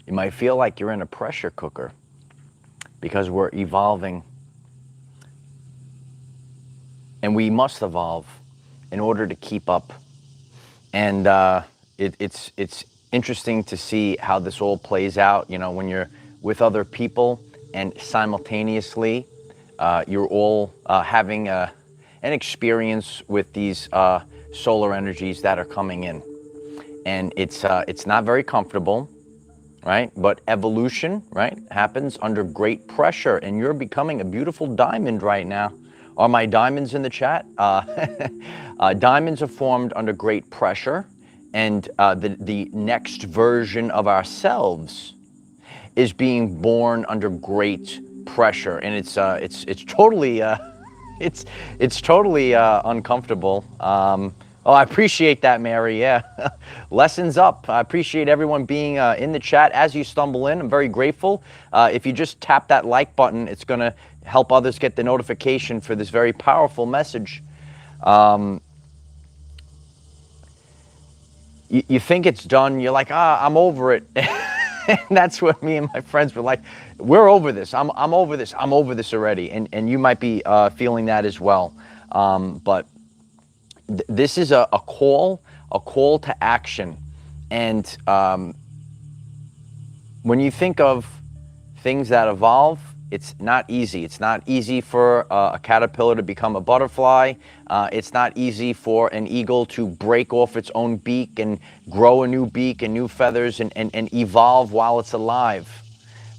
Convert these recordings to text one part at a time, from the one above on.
You might feel like you're in a pressure cooker because we're evolving, and we must evolve in order to keep up. And it's interesting to see how this all plays out. You know, when you're with other people and simultaneously you're all having an experience with these solar energies that are coming in, and it's not very comfortable, right? But evolution, right, happens under great pressure, and you're becoming a beautiful diamond right now. Are my diamonds in the chat? Diamonds are formed under great pressure, and the next version of ourselves is being born under great pressure, and it's totally it's totally uncomfortable. Oh, I appreciate that, Mary. Yeah, lessons up. I appreciate everyone being in the chat as you stumble in. I'm very grateful. If you just tap that like button, it's going to help others get the notification for this very powerful message. You think it's done. You're like, I'm over it. And that's what me and my friends were like. We're over this. I'm over this. I'm over this already. And you might be feeling that as well. But this is a call to action. And when you think of things that evolve, it's not easy. It's not easy for a caterpillar to become a butterfly. It's not easy for an eagle to break off its own beak and grow a new beak and new feathers and evolve while it's alive,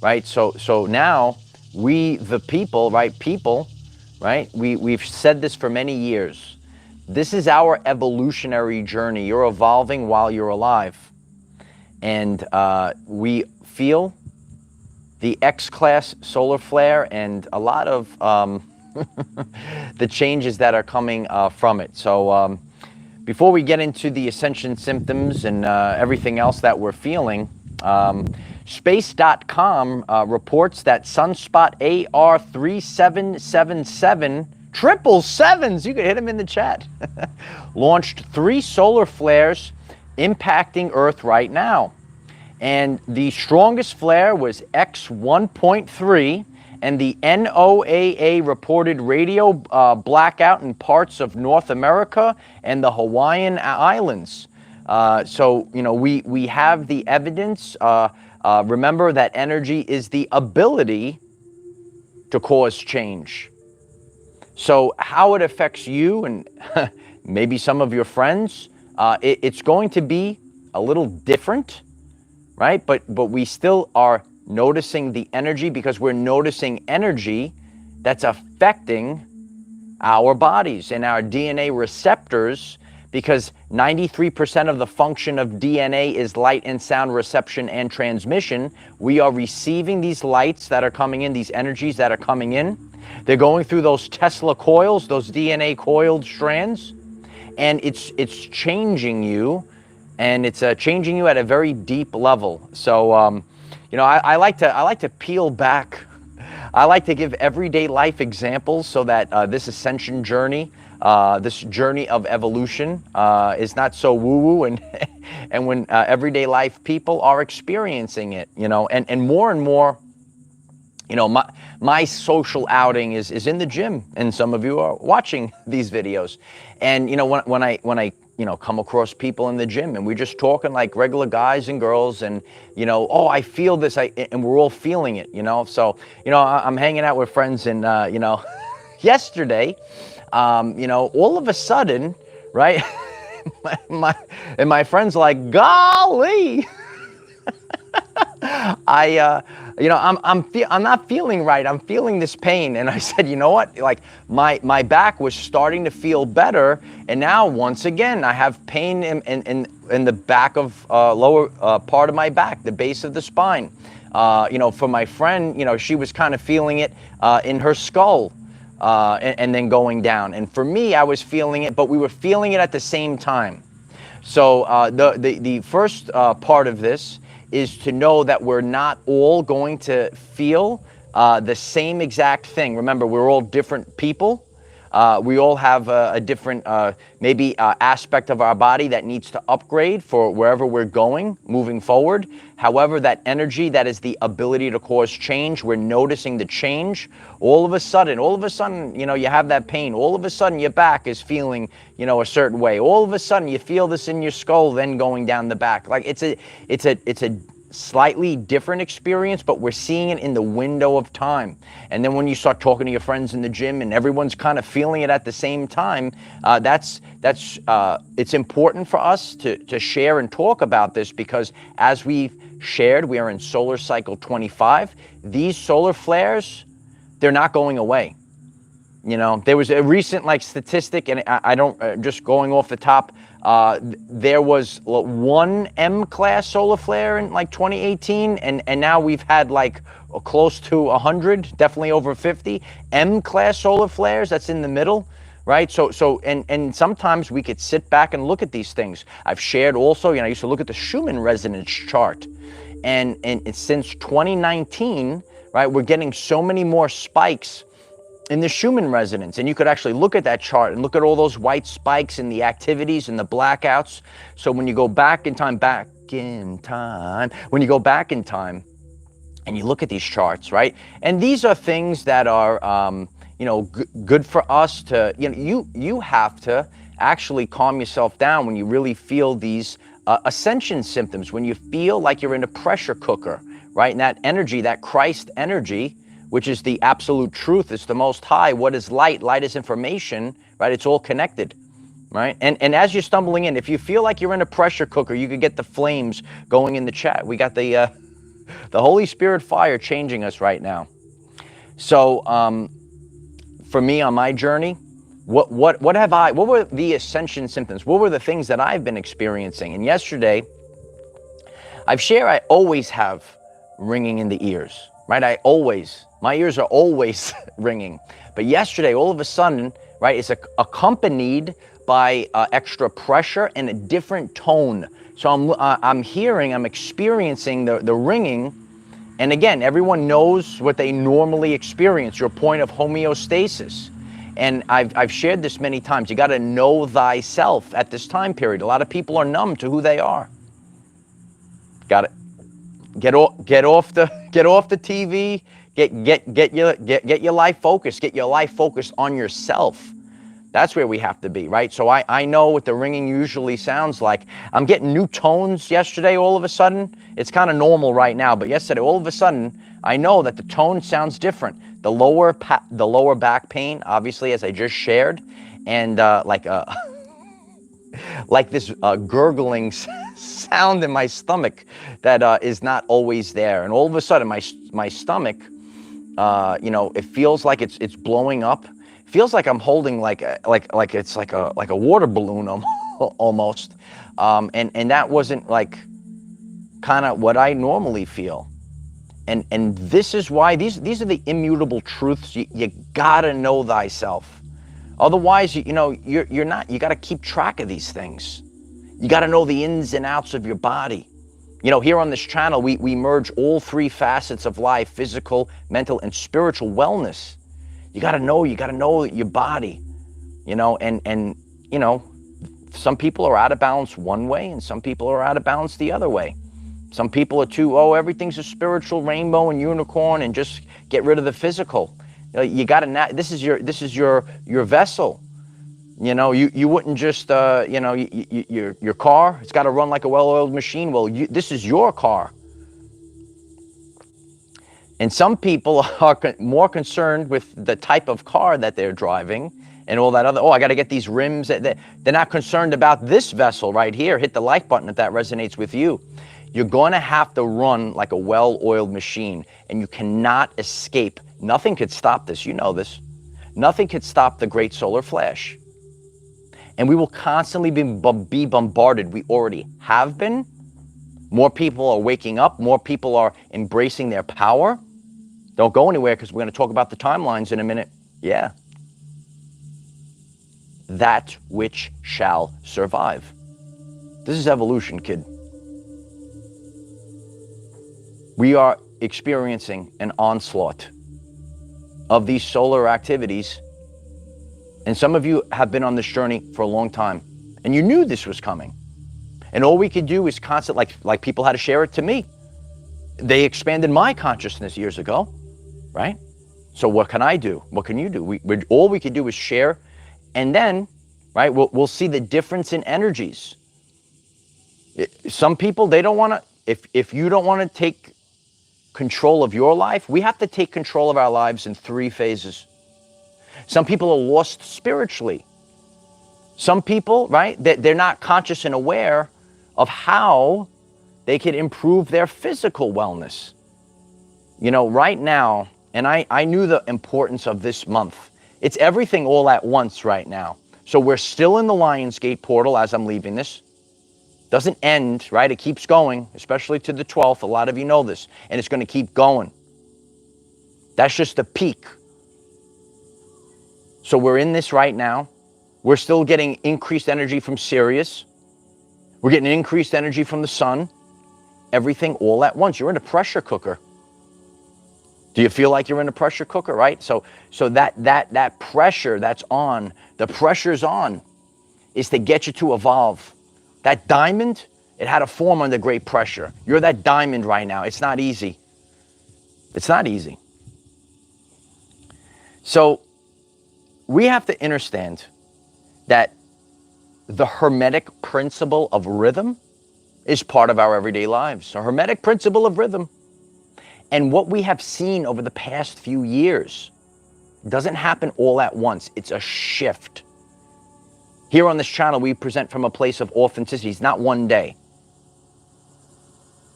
right? So now we, the people, right? We've said this for many years. This is our evolutionary journey. You're evolving while you're alive. And we feel the X-class solar flare and a lot of the changes that are coming from it. So before we get into the ascension symptoms and everything else that we're feeling, Space.com reports that sunspot AR3777, triple sevens, you could hit them in the chat, launched 3 solar flares impacting Earth right now. And the strongest flare was X1.3, and the NOAA reported radio blackout in parts of North America and the Hawaiian Islands. So, you know, we have the evidence. Remember that energy is the ability to cause change. So how it affects you and maybe some of your friends, it's going to be a little different, right? But we still are noticing the energy because we're noticing energy that's affecting our bodies and our DNA receptors, because 93% of the function of DNA is light and sound reception and transmission. We are receiving these lights that are coming in, these energies that are coming in. They're going through those Tesla coils, those DNA coiled strands, and it's changing you. And it's changing you at a very deep level. So, you know, I like to peel back. I like to give everyday life examples so that this ascension journey, this journey of evolution, is not so woo-woo, and when everyday life people are experiencing it, you know, and more, you know, my social outing is in the gym, and some of you are watching these videos, and you know, when I you know, come across people in the gym and we're just talking like regular guys and girls, and, you know, oh, I feel this, and we're all feeling it, you know? So, you know, I'm hanging out with friends, and, you know, yesterday, you know, all of a sudden, right, my friend's like, golly, you know, I'm not feeling right. I'm feeling this pain. And I said, you know what? Like my back was starting to feel better, and now once again I have pain in the back of lower part of my back, the base of the spine. You know, for my friend, you know, she was kind of feeling it in her skull, and then going down. And for me, I was feeling it, but we were feeling it at the same time. So the first part of this is to know that we're not all going to feel the same exact thing. Remember, we're all different people. We all have a different, maybe aspect of our body that needs to upgrade for wherever we're going, moving forward. However, that energy, that is the ability to cause change. We're noticing the change. All of a sudden, you know, you have that pain. All of a sudden, your back is feeling, you know, a certain way. All of a sudden, you feel this in your skull, then going down the back. Like it's a slightly different experience, but we're seeing it in the window of time. And then when you start talking to your friends in the gym and everyone's kind of feeling it at the same time, it's important for us to share and talk about this, because as we've shared, we are in solar cycle 25. These solar flares, they're not going away. You know, there was a recent statistic, and I don't, just going off the top, there was one M class solar flare in 2018, and now we've had close to 100, definitely over 50 M class solar flares. That's in the middle, right? And sometimes we could sit back and look at these things. I've shared also, you know, I used to look at the Schumann resonance chart, and since 2019, right, we're getting so many more spikes in the Schumann resonance. And you could actually look at that chart and look at all those white spikes and the activities and the blackouts. So when you go back in time, when you go back in time and you look at these charts, right? And these are things that are, you know, good for us to, you know, you have to actually calm yourself down when you really feel these ascension symptoms, when you feel like you're in a pressure cooker, right? And that energy, that Christ energy, which is the absolute truth, it's the most high. What is light? Light is information, right? It's all connected, right? And as you're stumbling in, if you feel like you're in a pressure cooker, you could get the flames going in the chat. We got the Holy Spirit fire changing us right now. So for me on my journey, what were the ascension symptoms? What were the things that I've been experiencing? And yesterday, I've shared I always have ringing in the ears, right? My ears are always ringing. But yesterday, all of a sudden, right, it's accompanied by extra pressure and a different tone. So I'm experiencing the ringing. And again, everyone knows what they normally experience, your point of homeostasis. And I've shared this many times. You got to know thyself at this time period. A lot of people are numb to who they are. Got it. Get off the TV. Get your life focused. Get your life focused on yourself. That's where we have to be, right? So I know what the ringing usually sounds like. I'm getting new tones yesterday all of a sudden. It's kind of normal right now, but yesterday all of a sudden, I know that the tone sounds different. The lower back pain, obviously, as I just shared, and like this gurgling sound in my stomach that is not always there. And all of a sudden, my stomach, you know, it feels like it's blowing up. It feels like I'm holding like it's like a water balloon almost. And that wasn't kind of what I normally feel. And this is why these are the immutable truths. You gotta know thyself. Otherwise, you gotta keep track of these things. You gotta know the ins and outs of your body. You know, here on this channel, we merge all three facets of life: physical, mental, and spiritual wellness. You gotta know your body, you know, and you know, some people are out of balance one way and some people are out of balance the other way. Some people are everything's a spiritual rainbow and unicorn and just get rid of the physical. You gotta, this is your vessel. You know, you wouldn't just, you know, your car, it's got to run like a well-oiled machine. Well, this is your car. And some people are more concerned with the type of car that they're driving and all that other, I got to get these rims. They're not concerned about this vessel right here. Hit the like button if that resonates with you. You're going to have to run like a well-oiled machine, and you cannot escape. Nothing could stop this. You know this. Nothing could stop the great solar flash. And we will constantly be bombarded. We already have been. More people are waking up. More people are embracing their power. Don't go anywhere, because we're going to talk about the timelines in a minute. Yeah. That which shall survive. This is evolution, kid. We are experiencing an onslaught of these solar activities And some of you have been on this journey for a long time, and you knew this was coming. And all we could do is like people had to share it to me. They expanded my consciousness years ago, right? So what can I do? What can you do? All we can do is share, and then, right, we'll see the difference in energies. Some people, they don't want to, if you don't want to take control of your life, we have to take control of our lives in 3 phases. Some people are lost spiritually. Some people, right, they're not conscious and aware of how they can improve their physical wellness. You know, right now, and I knew the importance of this month. It's everything all at once right now. So we're still in the Lionsgate portal as I'm leaving this. Doesn't end, right? It keeps going, especially to the 12th. A lot of you know this, and it's going to keep going. That's just the peak. So we're in this right now. We're still getting increased energy from Sirius. We're getting increased energy from the sun. Everything all at once. You're in a pressure cooker. Do you feel like you're in a pressure cooker, right? So that pressure that's on, the pressure's on, is to get you to evolve. That diamond, it had to form under great pressure. You're that diamond right now. It's not easy. It's not easy. So we have to understand that the Hermetic principle of rhythm is part of our everyday lives. The Hermetic principle of rhythm. And what we have seen over the past few years doesn't happen all at once. It's a shift. Here on this channel, we present from a place of authenticity. It's not one day.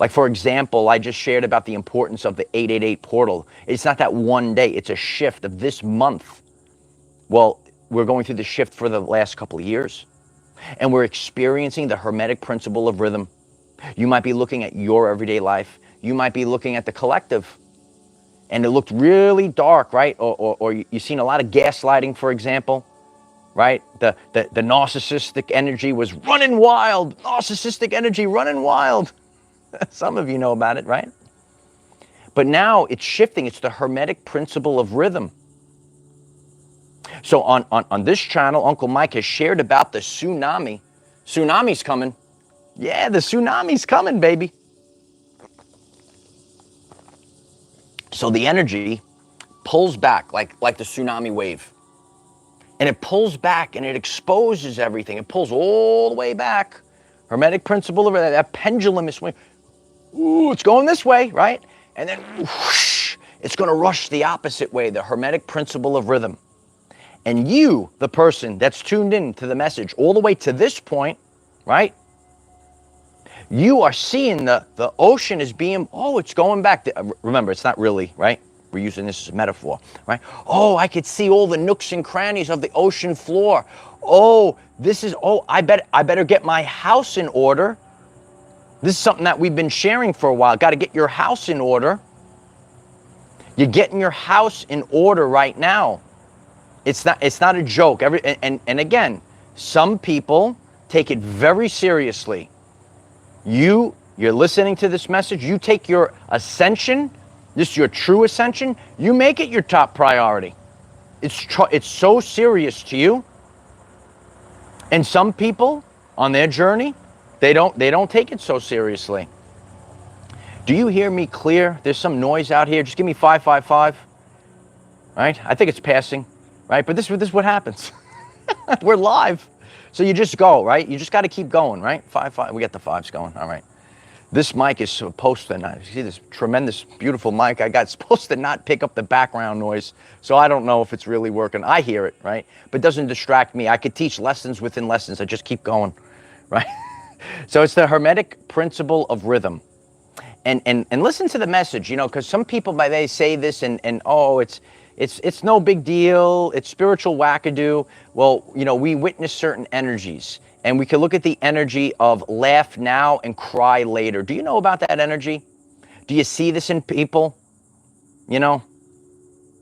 Like, for example, I just shared about the importance of the 888 portal. It's not that one day. It's a shift of this month. Well, we're going through the shift for the last couple of years. And we're experiencing the Hermetic principle of rhythm. You might be looking at your everyday life. You might be looking at the collective. And it looked really dark, right? Or you've seen a lot of gaslighting, for example. Right? The narcissistic energy was running wild. Narcissistic energy running wild. Some of you know about it, right? But now it's shifting. It's the Hermetic principle of rhythm. So on this channel, Uncle Mike has shared about the tsunami. Tsunami's coming. Yeah, the tsunami's coming, baby. So the energy pulls back like the tsunami wave. And it pulls back and it exposes everything. It pulls all the way back. Hermetic principle of that pendulum is swinging. Ooh, it's going this way, right? And then whoosh, it's going to rush the opposite way, the Hermetic principle of rhythm. And you, the person that's tuned in to the message all the way to this point, right? You are seeing the ocean is being, oh, it's going back. Remember, it's not really, right? We're using this as a metaphor, right? Oh, I could see all the nooks and crannies of the ocean floor. Oh, I better get my house in order. This is something that we've been sharing for a while. Got to get your house in order. You're getting your house in order right now. It's not a joke. And again, some people take it very seriously. You're listening to this message. You take your ascension, your true ascension. You make it your top priority. It's so serious to you. And some people on their journey, they don't take it so seriously. Do you hear me clear? There's some noise out here. Just give me 555. Right? I think it's passing. Right? But this is what happens. We're live. So you just go, right? You just got to keep going, right? 5. We got the 5s going. All right. This mic is supposed to not, you see this tremendous, beautiful mic I got, it's supposed to not pick up the background noise. So I don't know if it's really working. I hear it, right? But it doesn't distract me. I could teach lessons within lessons. I just keep going, right? So it's the Hermetic principle of rhythm. And listen to the message, you know, because some people, they say this and oh, it's no big deal. It's spiritual wackadoo. Well, you know, we witness certain energies. And we can look at the energy of laugh now and cry later. Do you know about that energy? Do you see this in people? You know?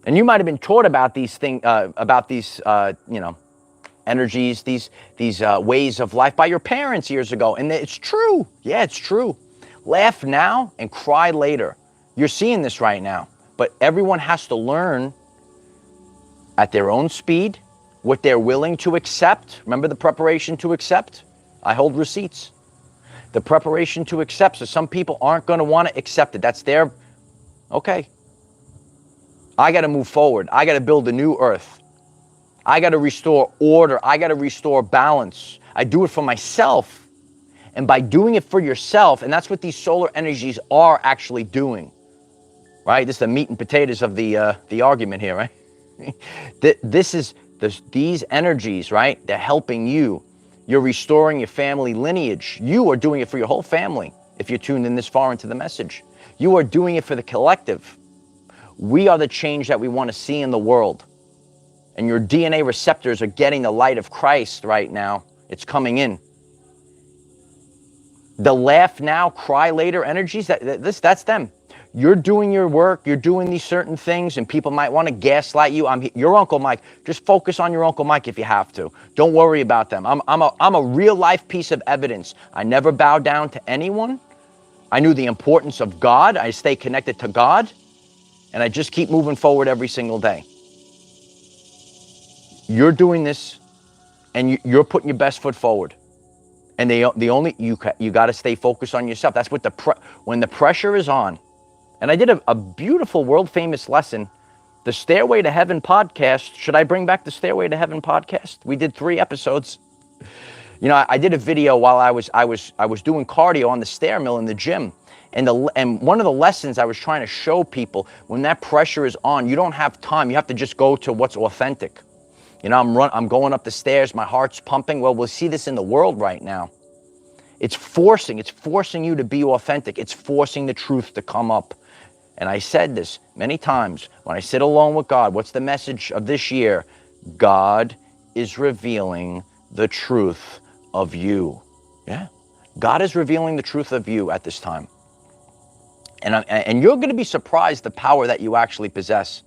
And you might have been taught about these things, you know, energies, these ways of life by your parents years ago. And it's true. Yeah, it's true. Laugh now and cry later. You're seeing this right now. But everyone has to learn at their own speed, what they're willing to accept. Remember the preparation to accept? I hold receipts. The preparation to accept. So some people aren't going to want to accept it. That's their, okay. I got to move forward. I got to build a new earth. I got to restore order. I got to restore balance. I do it for myself. And by doing it for yourself, and that's what these solar energies are actually doing, right? This is the meat and potatoes of the argument here, right? These energies, right? They're helping you. You're restoring your family lineage. You are doing it for your whole family, if you're tuned in this far into the message. You are doing it for the collective. We are the change that we want to see in the world. And your DNA receptors are getting the light of Christ right now. It's coming in. The laugh now, cry later energies, that's them. You're doing your work, you're doing these certain things, and people might want to gaslight you. I'm your Uncle Mike. Just focus on your Uncle Mike if you have to. Don't worry about them. I'm a real life piece of evidence. I never bow down to anyone. I knew the importance of God. I stay connected to God, and I just keep moving forward every single day. You're doing this, and you're putting your best foot forward. And you got to stay focused on yourself. That's what when the pressure is on. And I did a beautiful world famous lesson, the Stairway to Heaven podcast. Should I bring back the Stairway to Heaven podcast? We did 3 episodes. You know, I did a video while I was doing cardio on the stair mill in the gym. And one of the lessons I was trying to show people, when that pressure is on, you don't have time. You have to just go to what's authentic. You know, I'm going up the stairs, my heart's pumping. Well, we'll see this in the world right now. It's forcing you to be authentic. It's forcing the truth to come up. And I said this many times, when I sit alone with God, what's the message of this year? God is revealing the truth of you. Yeah? God is revealing the truth of you at this time. And you're going to be surprised the power that you actually possess.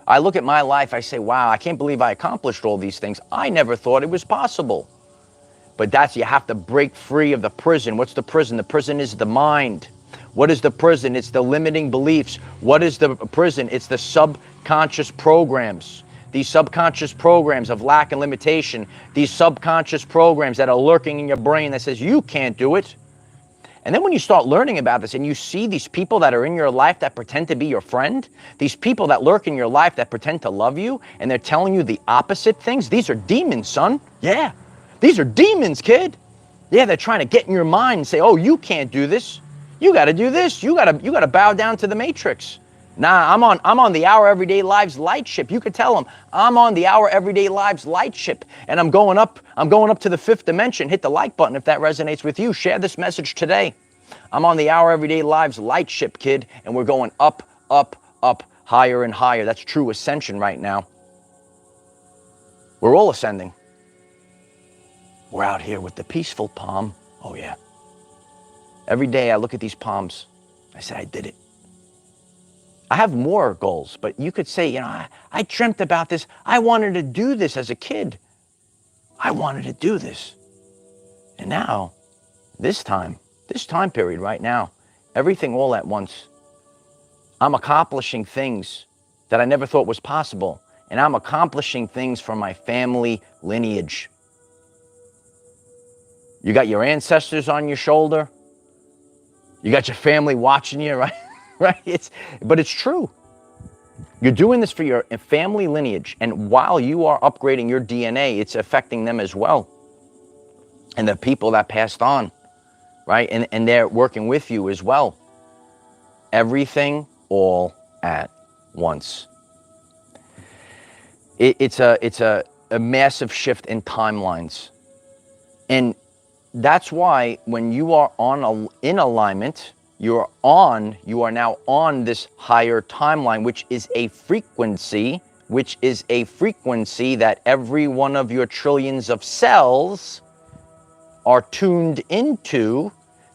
I look at my life, I say, wow, I can't believe I accomplished all these things. I never thought it was possible. But you have to break free of the prison. What's the prison? The prison is the mind. What is the prison? It's the limiting beliefs. What is the prison? It's the subconscious programs. These subconscious programs of lack and limitation. These subconscious programs that are lurking in your brain that says, you can't do it. And then when you start learning about this and you see these people that are in your life that pretend to be your friend, these people that lurk in your life that pretend to love you, and they're telling you the opposite things, these are demons, son. Yeah, these are demons, kid. Yeah, they're trying to get in your mind and say, oh, you can't do this. You got to do this. You got to bow down to the matrix. Nah, I'm on the Our Everyday Lives light ship. You could tell them I'm on the Our Everyday Lives light ship, and I'm going up to the 5th dimension. Hit the like button if that resonates with you. Share this message today. I'm on the Our Everyday Lives light ship, kid, and we're going up, up, up, higher and higher. That's true ascension right now. We're all ascending. We're out here with the peaceful palm. Oh yeah. Every day I look at these palms. I say, I did it. I have more goals, but you could say, you know, I dreamt about this. I wanted to do this as a kid. I wanted to do this. And now, this time period right now, everything all at once, I'm accomplishing things that I never thought was possible. And I'm accomplishing things from my family lineage. You got your ancestors on your shoulder. You got your family watching you, right? Right? But it's true. You're doing this for your family lineage, and while you are upgrading your DNA, it's affecting them as well. And the people that passed on, right? And they're working with you as well. Everything all at once. It's a massive shift in timelines. And that's why when you are in alignment, you are now on this higher timeline, which is a frequency that every one of your trillions of cells are tuned into,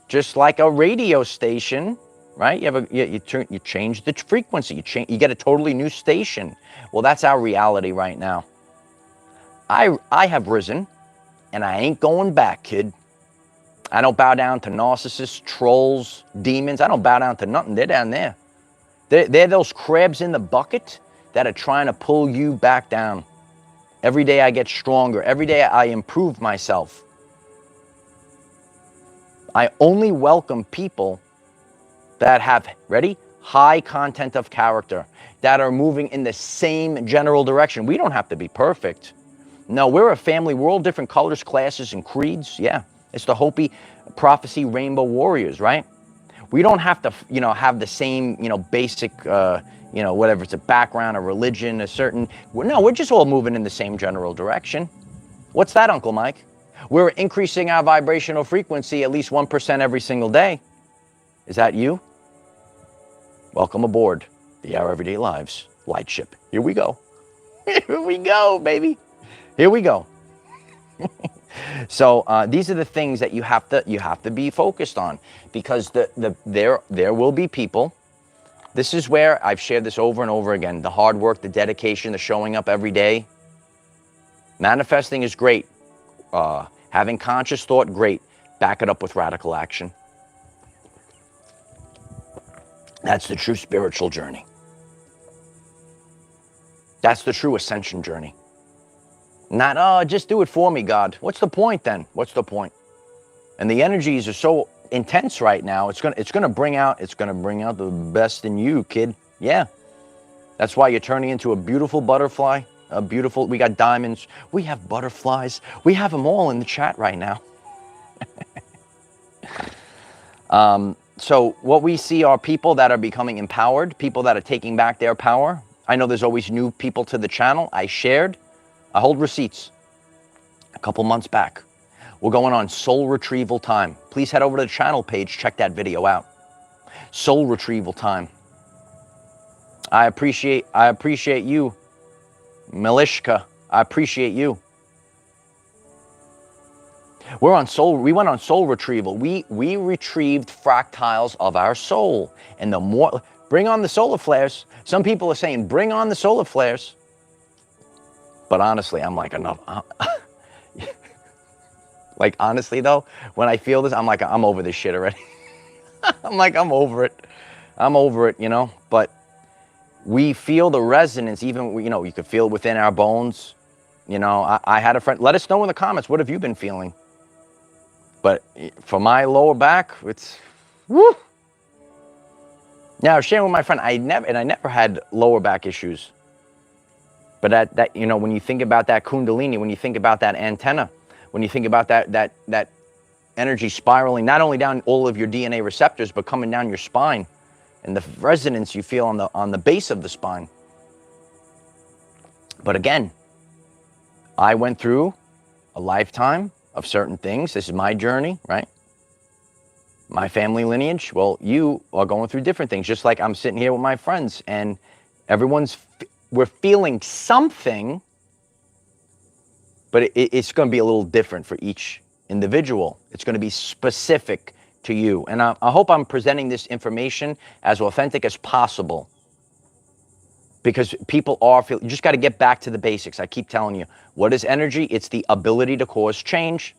just like a radio station, right? You change the frequency, you get a totally new station. Well, that's our reality right now. I have risen, and I ain't going back, kid. I don't bow down to narcissists, trolls, demons. I don't bow down to nothing. They're down there. They're those crabs in the bucket that are trying to pull you back down. Every day I get stronger. Every day I improve myself. I only welcome people that have, ready, high content of character, that are moving in the same general direction. We don't have to be perfect. No, we're a family. We're all different colors, classes, and creeds. Yeah, it's the Hopi prophecy rainbow warriors, right? We don't have to, have the same, basic, whatever it's a background, a religion, a certain, no, we're just all moving in the same general direction. What's that, Uncle Mike? We're increasing our vibrational frequency at least 1% every single day. Is that you? Welcome aboard the Our Everyday Lives light ship. Here we go. Here we go, baby. Here we go. So these are the things that you have to be focused on, because there will be people. This is where I've shared this over and over again. The hard work, the dedication, the showing up every day. Manifesting is great. Having conscious thought, great. Back it up with radical action. That's the true spiritual journey. That's the true ascension journey. Not, oh, just do it for me, God. What's the point then? What's the point? And the energies are so intense right now. It's gonna bring out the best in you, kid. Yeah. That's why you're turning into a beautiful butterfly. We got diamonds. We have butterflies. We have them all in the chat right now. So what we see are people that are becoming empowered, people that are taking back their power. I know there's always new people to the channel. I hold receipts a couple months back. We're going on soul retrieval time. Please head over to the channel page, check that video out. Soul retrieval time. I appreciate you, Milishka. I appreciate you. We went on soul retrieval. We retrieved fractiles of our soul. And the more, bring on the solar flares. Some people are saying, bring on the solar flares. But honestly, I'm like, enough. Like, honestly though, when I feel this, I'm like, I'm over this shit already. I'm like, I'm over it. I'm over it, But we feel the resonance, even, you could feel it within our bones. I had a friend, let us know in the comments, what have you been feeling? But for my lower back, it's, woo. Now, I was sharing with my friend, I never had lower back issues. But that when you think about that kundalini, when you think about that antenna, when you think about that energy spiraling, not only down all of your DNA receptors, but coming down your spine, and the resonance you feel on the base of the spine. But again, I went through a lifetime of certain things. This is my journey, right? My family lineage. Well, you are going through different things, just like I'm sitting here with my friends, and we're feeling something, but it's going to be a little different for each individual. It's going to be specific to you. And I hope I'm presenting this information as authentic as possible, because people you just got to get back to the basics. I keep telling you, what is energy? It's the ability to cause change.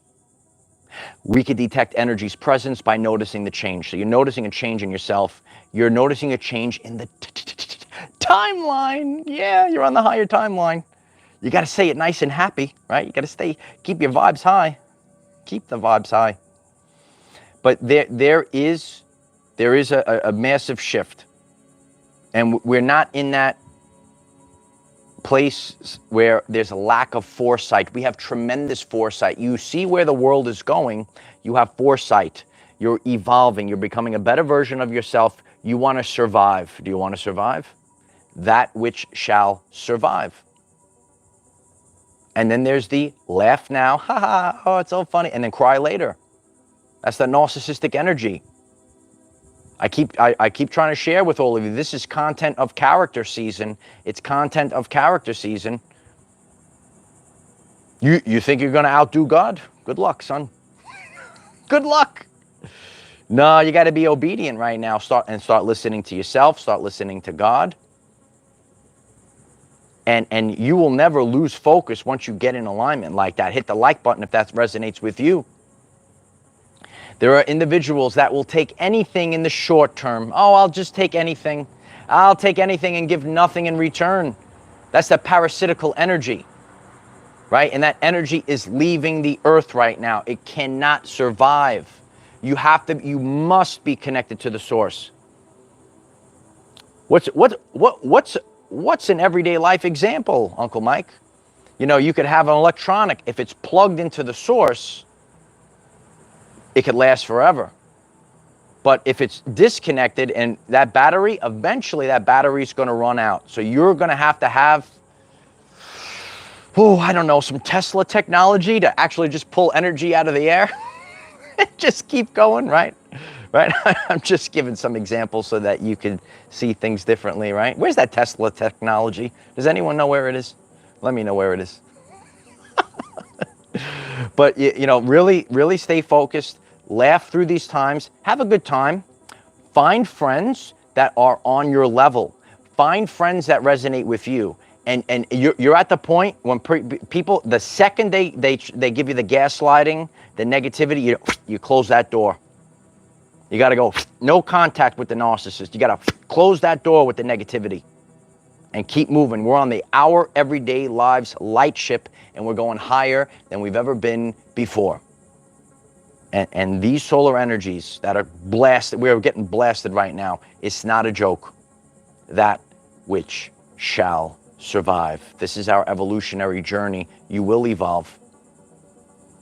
We can detect energy's presence by noticing the change. So you're noticing a change in yourself. You're noticing a change in the timeline. Yeah, you're on the higher timeline. You got to say it nice and happy, right? You got to keep your vibes high. Keep the vibes high. But there is a massive shift. And we're not in that place where there's a lack of foresight. We have tremendous foresight. You see where the world is going. You have foresight. You're evolving. You're becoming a better version of yourself. You want to survive. Do you want to survive? That which shall survive. And then there's the laugh now, ha ha, oh, it's so funny, and then cry later. That's the narcissistic energy. I keep trying to share with all of you, this is content of character season. It's content of character season. You think you're going to outdo God? Good luck, son. Good luck. No, you got to be obedient right now. Start listening to yourself. Start listening to God. And you will never lose focus once you get in alignment like that. Hit the like button if that resonates with you. There are individuals that will take anything in the short term. Oh, I'll just take anything. I'll take anything and give nothing in return. That's the parasitical energy. right? And that energy is leaving the earth right now. It cannot survive. You must be connected to the source. What's an everyday life example, Uncle Mike? You know, you could have an electronic. If it's plugged into the source, it could last forever. But if it's disconnected and that battery, eventually that battery is going to run out. So you're going to have, I don't know, some Tesla technology to actually just pull energy out of the air. Just keep going, right? Right? I'm just giving some examples so that you can see things differently, right? Where's that Tesla technology? Does anyone know where it is? Let me know where it is. But, you know, really stay focused. Laugh through these times. Have a good time. Find friends that are on your level. Find friends that resonate with you. And you're at the point when people, the second they give you the gaslighting, the negativity, you close that door. You got to go, no contact with the narcissist. You got to close that door with the negativity and keep moving. We're on our everyday lives light ship, and we're going higher than we've ever been before. And these solar energies that are blasted, we're getting blasted right now, it's not a joke. That which shall survive. This is our evolutionary journey. You will evolve.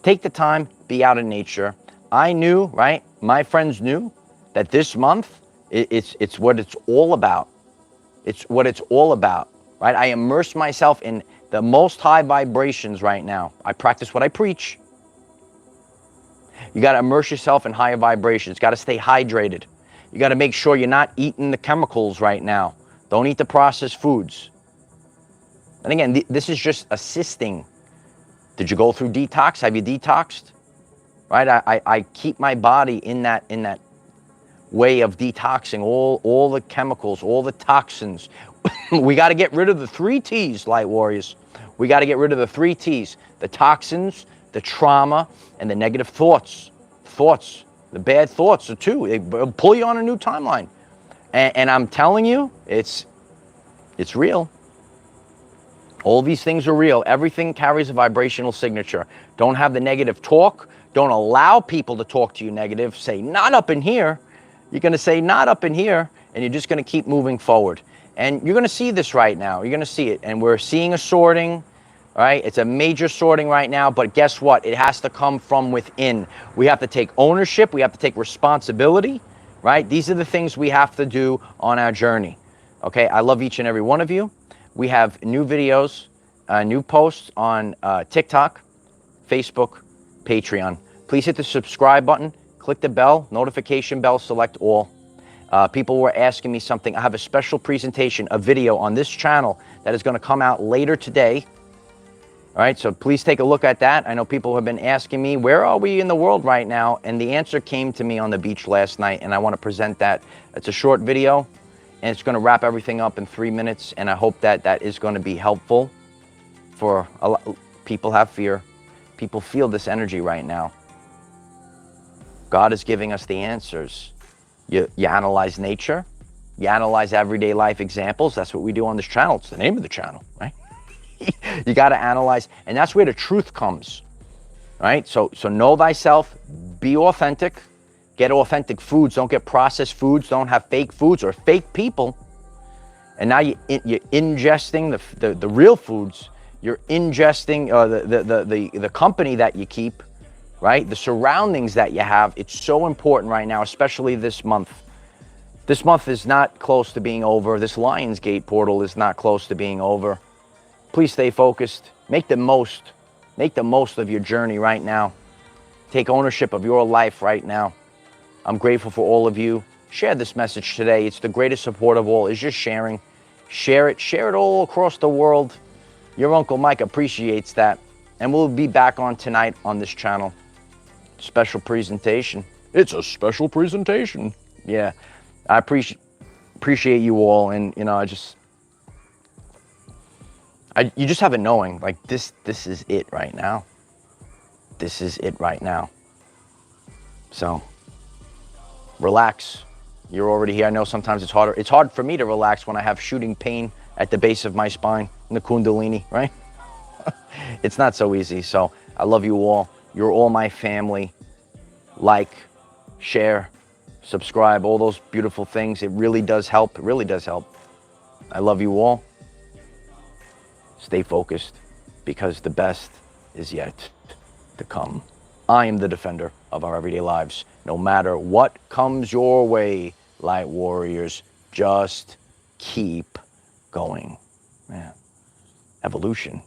Take the time, be out in nature. I knew, right? My friends knew that this month, it's what it's all about. It's what it's all about, right? I immerse myself in the most high vibrations right now. I practice what I preach. You got to immerse yourself in higher vibrations. Got to stay hydrated. You got to make sure you're not eating the chemicals right now. Don't eat the processed foods. And again, this is just assisting. Did you go through detox? Have you detoxed? Right? I keep my body in that way of detoxing all the chemicals, all the toxins. We got to get rid of the 3 T's, light warriors. We got to get rid of the 3 T's: the toxins, the trauma, and the negative thoughts. The bad thoughts are too. They pull you on a new timeline. And I'm telling you, it's real. All these things are real. Everything carries a vibrational signature. Don't have the negative talk. Don't allow people to talk to you negative. Say, not up in here. You're going to say, not up in here, and you're just going to keep moving forward. And you're going to see this right now. You're going to see it. And we're seeing a sorting, right? It's a major sorting right now, but guess what? It has to come from within. We have to take ownership. We have to take responsibility, right? These are the things we have to do on our journey. Okay, I love each and every one of you. We have new videos, new posts on TikTok, Facebook, Patreon. Please hit the subscribe button, click the bell, notification bell, select all. People were asking me something. I have a special presentation, a video on this channel that is going to come out later today. All right, so please take a look at that. I know people have been asking me, where are we in the world right now? And the answer came to me on the beach last night, and I want to present that. It's a short video, and it's going to wrap everything up in 3 minutes, and I hope that that is going to be helpful for a lot. People have fear. People feel this energy right now. God is giving us the answers. You analyze nature. You analyze everyday life examples. That's what we do on this channel. It's the name of the channel, right? You got to analyze, and that's where the truth comes, right? So know thyself, be authentic, get authentic foods. Don't get processed foods. Don't have fake foods or fake people. And now you're ingesting the real foods. You're ingesting the company that you keep, right? The surroundings that you have. It's so important right now, especially this month. This month is not close to being over. This Lionsgate portal is not close to being over. Please stay focused. Make the most of your journey right now. Take ownership of your life right now. I'm grateful for all of you. Share this message today. It's the greatest support of all, is just sharing. Share it all across the world. Your Uncle Mike appreciates that. And we'll be back on tonight on this channel. Special presentation. It's a special presentation. Yeah, I appreciate you all. And, you know, you just have a knowing, like this is it right now. This is it right now. So relax. You're already here. I know sometimes it's harder. It's hard for me to relax when I have shooting pain at the base of my spine in the Kundalini, right? It's not so easy. So I love you all. You're all my family. Like, share, subscribe, all those beautiful things. It really does help. It really does help. I love you all. Stay focused, because the best is yet to come. I am the defender of our everyday lives. No matter what comes your way, light warriors, just keep going. Man, evolution.